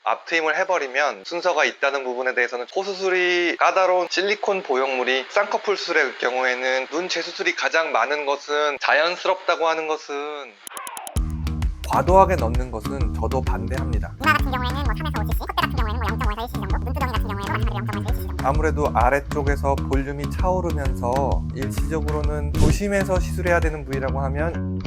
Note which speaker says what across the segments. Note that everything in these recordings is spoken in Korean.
Speaker 1: 앞트임을 해버리면 순서가 있다는 부분에 대해서는 코수술이 까다로운 실리콘 보형물이 쌍꺼풀 수술의 경우에는 눈 재수술이 가장 많은 것은 자연스럽다고 하는 것은 과도하게 넣는 것은 저도 반대합니다.
Speaker 2: 이마 같은 경우에는 뭐 3에서 5cc, 콧대 같은 경우에는 뭐 0.5에서 1cc 정도, 눈두덩이 같은 경우에도 마찬가지로 0.5에서 1cc 정도.
Speaker 1: 아무래도 아래쪽에서 볼륨이 차오르면서 일시적으로는 조심해서 시술해야 되는 부위라고 하면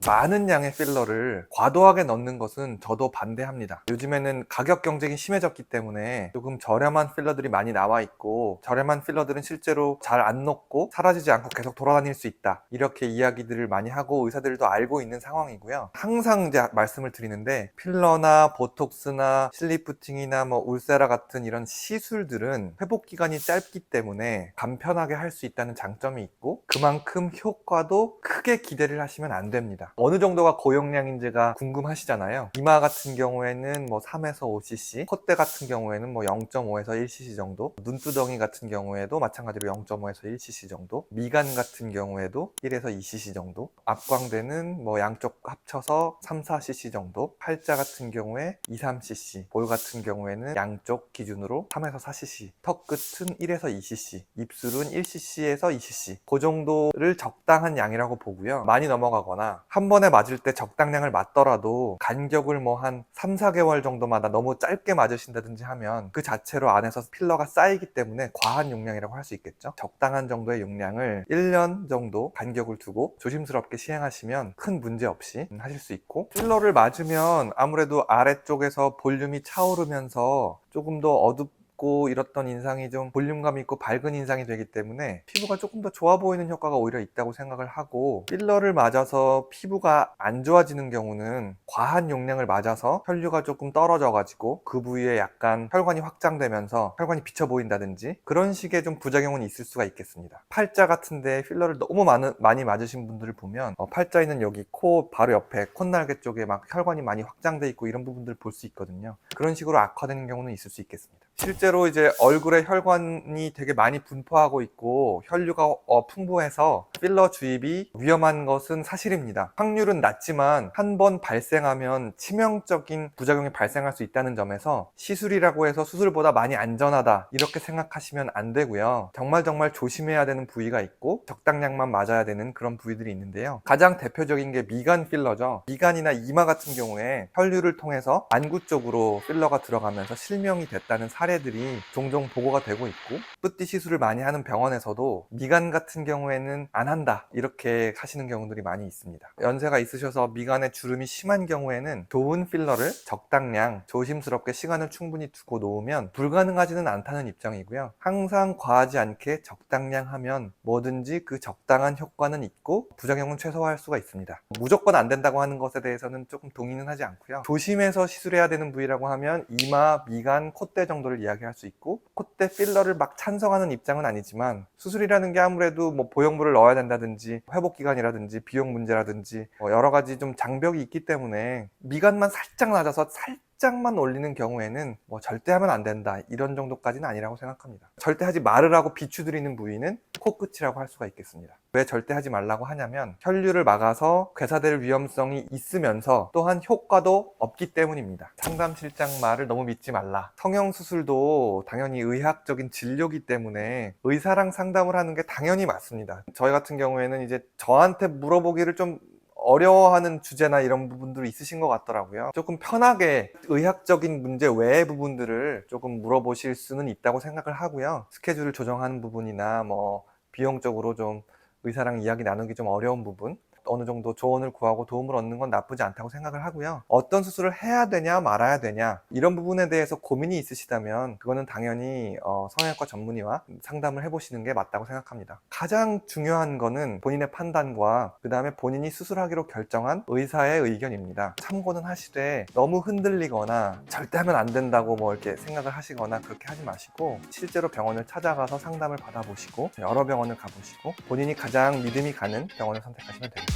Speaker 1: 많은 양의 필러를 과도하게 넣는 것은 저도 반대합니다. 요즘에는 가격 경쟁이 심해졌기 때문에 조금 저렴한 필러들이 많이 나와 있고, 저렴한 필러들은 실제로 잘 안 녹고 사라지지 않고 계속 돌아다닐 수 있다, 이렇게 이야기들을 많이 하고 의사들도 알고 있는 상황이고요. 항상 이제 말씀을 드리는데, 필러나 보톡스나 실리프팅이나 뭐 울세라 같은 이런 시술들은 회복 기간이 짧기 때문에 간편하게 할 수 있다는 장점이 있고, 그만큼 효과도 크게 기대를 하시면 안 됩니다. 어느 정도가 고용량인지가 궁금하시잖아요. 이마 같은 경우에는 뭐 3에서 5cc, 콧대 같은 경우에는 뭐 0.5에서 1cc 정도, 눈두덩이 같은 경우에도 마찬가지로 0.5에서 1cc 정도, 미간 같은 경우에도 1에서 2cc 정도, 앞광대는 뭐 양쪽 합쳐서 3, 4cc 정도, 팔자 같은 경우에 2, 3cc, 볼 같은 경우에는 양쪽 기준으로 3에서 4cc, 턱 끝은 1에서 2cc, 입술은 1cc에서 2cc, 그 정도를 적당한 양이라고 보고요. 많이 넘어가거나 한 번에 맞을 때 적당량을 맞더라도 간격을 뭐 한 3, 4개월 정도마다 너무 짧게 맞으신다든지 하면 그 자체로 안에서 필러가 쌓이기 때문에 과한 용량이라고 할 수 있겠죠. 적당한 정도의 용량을 1년 정도 간격을 두고 조심스럽게 시행하시면 큰 문제 없이 하실 수 있고, 필러를 맞으면 아무래도 아래쪽에서 볼륨이 차오르면서 조금 더 어둡고 이렇던 인상이 좀 볼륨감 있고 밝은 인상이 되기 때문에 피부가 조금 더 좋아 보이는 효과가 오히려 있다고 생각을 하고, 필러를 맞아서 피부가 안 좋아지는 경우는 과한 용량을 맞아서 혈류가 조금 떨어져 가지고 그 부위에 약간 혈관이 확장되면서 혈관이 비쳐 보인다든지 그런 식의 좀 부작용은 있을 수가 있겠습니다. 팔자 같은데 필러를 너무 많이 맞으신 분들을 보면 팔자 있는 여기 코 바로 옆에 콧날개 쪽에 막 혈관이 많이 확장돼 있고 이런 부분들을 볼 수 있거든요. 그런 식으로 악화되는 경우는 있을 수 있겠습니다. 실제로 이제 얼굴에 혈관이 되게 많이 분포하고 있고 혈류가 풍부해서 필러 주입이 위험한 것은 사실입니다. 확률은 낮지만 한 번 발생하면 치명적인 부작용이 발생할 수 있다는 점에서 시술이라고 해서 수술보다 많이 안전하다 이렇게 생각하시면 안 되고요. 정말 조심해야 되는 부위가 있고 적당량만 맞아야 되는 그런 부위들이 있는데요. 가장 대표적인 게 미간 필러죠. 미간이나 이마 같은 경우에 혈류를 통해서 안구 쪽으로 필러가 들어가면서 실명이 됐다는 사례들이 종종 보고가 되고 있고, 뿌띠 시술을 많이 하는 병원에서도 미간 같은 경우에는 안 한다 이렇게 하시는 경우들이 많이 있습니다. 연세가 있으셔서 미간에 주름이 심한 경우에는 좋은 필러를 적당량 조심스럽게 시간을 충분히 두고 놓으면 불가능하지는 않다는 입장이고요. 항상 과하지 않게 적당량 하면 뭐든지 그 적당한 효과는 있고 부작용은 최소화할 수가 있습니다. 무조건 안 된다고 하는 것에 대해서는 조금 동의는 하지 않고요. 조심해서 시술해야 되는 부위라고 하면 이마, 미간, 콧대 정도를 이야기할 수 있고, 콧대 필러를 막 찬성하는 입장은 아니지만 수술이라는 게 아무래도 뭐 보형물을 넣어야 된다든지 회복 기간이라든지 비용 문제라든지 여러 가지 좀 장벽이 있기 때문에 미간만 살짝 낮아서 살짝만 올리는 경우에는 뭐 절대 하면 안 된다 이런 정도까지는 아니라고 생각합니다. 절대 하지 말으라고 비추드리는 부위는 코끝이라고 할 수가 있겠습니다. 왜 절대 하지 말라고 하냐면 혈류를 막아서 괴사될 위험성이 있으면서 또한 효과도 없기 때문입니다. 상담실장 말을 너무 믿지 말라. 성형수술도 당연히 의학적인 진료기 때문에 의사랑 상담을 하는 게 당연히 맞습니다. 저희 같은 경우에는 이제 저한테 물어보기를 좀 어려워하는 주제나 이런 부분들이 있으신 것 같더라고요. 조금 편하게 의학적인 문제 외의 부분들을 조금 물어보실 수는 있다고 생각을 하고요. 스케줄을 조정하는 부분이나 뭐 비용적으로 좀 의사랑 이야기 나누기 좀 어려운 부분, 어느 정도 조언을 구하고 도움을 얻는 건 나쁘지 않다고 생각을 하고요. 어떤 수술을 해야 되냐 말아야 되냐 이런 부분에 대해서 고민이 있으시다면 그거는 당연히 성형외과 전문의와 상담을 해보시는 게 맞다고 생각합니다. 가장 중요한 거는 본인의 판단과 그 다음에 본인이 수술하기로 결정한 의사의 의견입니다. 참고는 하시되 너무 흔들리거나 절대 하면 안 된다고 뭐 이렇게 생각을 하시거나 그렇게 하지 마시고, 실제로 병원을 찾아가서 상담을 받아보시고 여러 병원을 가보시고 본인이 가장 믿음이 가는 병원을 선택하시면 되겠습니다.